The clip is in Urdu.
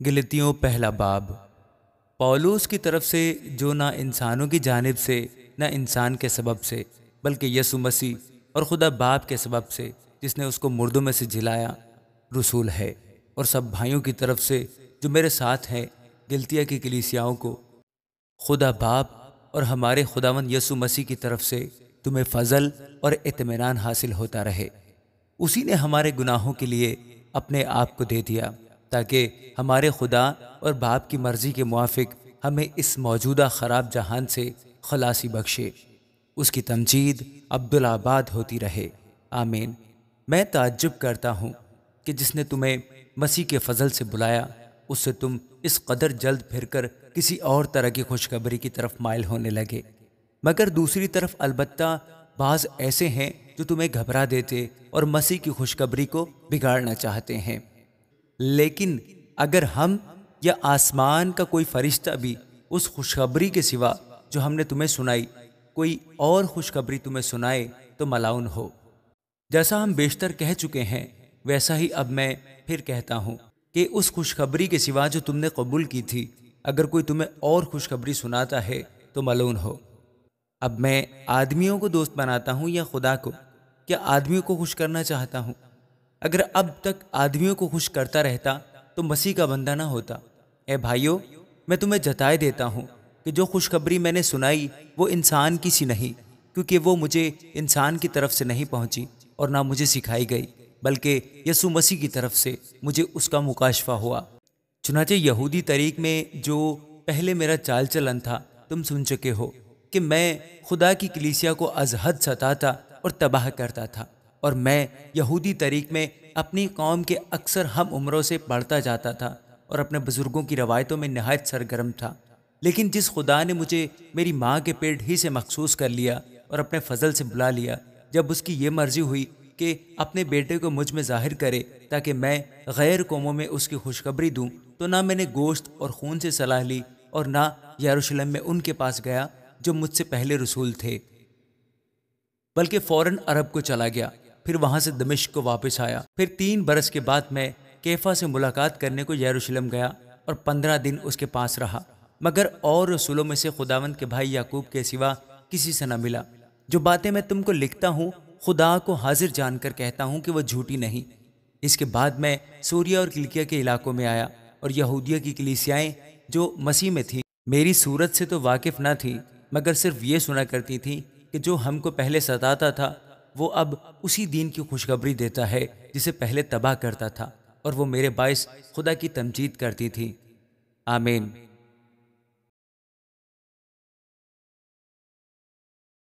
گلتیوں پہلا باب۔ پولوس کی طرف سے، جو نہ انسانوں کی جانب سے نہ انسان کے سبب سے بلکہ یسوع مسیح اور خدا باپ کے سبب سے جس نے اس کو مردوں میں سے جلایا رسول ہے، اور سب بھائیوں کی طرف سے جو میرے ساتھ ہیں گلتیا کی کلیسیاؤں کو، خدا باپ اور ہمارے خداوند یسوع مسیح کی طرف سے تمہیں فضل اور اطمینان حاصل ہوتا رہے۔ اسی نے ہمارے گناہوں کے لیے اپنے آپ کو دے دیا تاکہ ہمارے خدا اور باپ کی مرضی کے موافق ہمیں اس موجودہ خراب جہان سے خلاصی بخشے۔ اس کی تمجید عبدالآباد ہوتی رہے، آمین۔ میں تعجب کرتا ہوں کہ جس نے تمہیں مسیح کے فضل سے بلایا اس سے تم اس قدر جلد پھر کر کسی اور طرح کی خوشخبری کی طرف مائل ہونے لگے، مگر دوسری طرف البتہ بعض ایسے ہیں جو تمہیں گھبرا دیتے اور مسیح کی خوشخبری کو بگاڑنا چاہتے ہیں۔ لیکن اگر ہم یا آسمان کا کوئی فرشتہ بھی اس خوشخبری کے سوا جو ہم نے تمہیں سنائی کوئی اور خوشخبری تمہیں سنائے تو ملعون ہو۔ جیسا ہم بیشتر کہہ چکے ہیں ویسا ہی اب میں پھر کہتا ہوں کہ اس خوشخبری کے سوا جو تم نے قبول کی تھی اگر کوئی تمہیں اور خوشخبری سناتا ہے تو ملعون ہو۔ اب میں آدمیوں کو دوست بناتا ہوں یا خدا کو؟ کیا آدمیوں کو خوش کرنا چاہتا ہوں؟ اگر اب تک آدمیوں کو خوش کرتا رہتا تو مسیح کا بندہ نہ ہوتا۔ اے بھائیو، میں تمہیں جتائے دیتا ہوں کہ جو خوشخبری میں نے سنائی وہ انسان کی سی نہیں، کیونکہ وہ مجھے انسان کی طرف سے نہیں پہنچی اور نہ مجھے سکھائی گئی، بلکہ یسوع مسیح کی طرف سے مجھے اس کا مکاشفہ ہوا۔ چنانچہ یہودی طریق میں جو پہلے میرا چال چلن تھا تم سن چکے ہو کہ میں خدا کی کلیسیا کو از حد ستاتا اور تباہ کرتا تھا، اور میں یہودی طریق میں اپنی قوم کے اکثر ہم عمروں سے بڑھتا جاتا تھا اور اپنے بزرگوں کی روایتوں میں نہایت سرگرم تھا۔ لیکن جس خدا نے مجھے میری ماں کے پیٹ ہی سے مخصوص کر لیا اور اپنے فضل سے بلا لیا، جب اس کی یہ مرضی ہوئی کہ اپنے بیٹے کو مجھ میں ظاہر کرے تاکہ میں غیر قوموں میں اس کی خوشخبری دوں، تو نہ میں نے گوشت اور خون سے صلاح لی اور نہ یروشلم میں ان کے پاس گیا جو مجھ سے پہلے رسول تھے، بلکہ فوراً عرب کو چلا گیا، پھر وہاں سے دمشق کو واپس آیا۔ پھر 3 برس کے بعد میں کیفا سے ملاقات کرنے کو یروشلم گیا اور 15 دن اس کے پاس رہا، مگر اور رسولوں میں سے خداوند کے بھائی یعقوب کے سوا کسی سے نہ ملا۔ جو باتیں میں تم کو لکھتا ہوں خدا کو حاضر جان کر کہتا ہوں کہ وہ جھوٹی نہیں۔ اس کے بعد میں سوریا اور کلکیا کے علاقوں میں آیا، اور یہودیہ کی کلیسیائیں جو مسیح میں تھیں میری صورت سے تو واقف نہ تھیں، مگر صرف یہ سنا کرتی تھیں کہ جو ہم کو پہلے ستاتا تھا وہ اب اسی دین کی خوشخبری دیتا ہے جسے پہلے تباہ کرتا تھا، اور وہ میرے باعث خدا کی تمجید کرتی تھی، آمین۔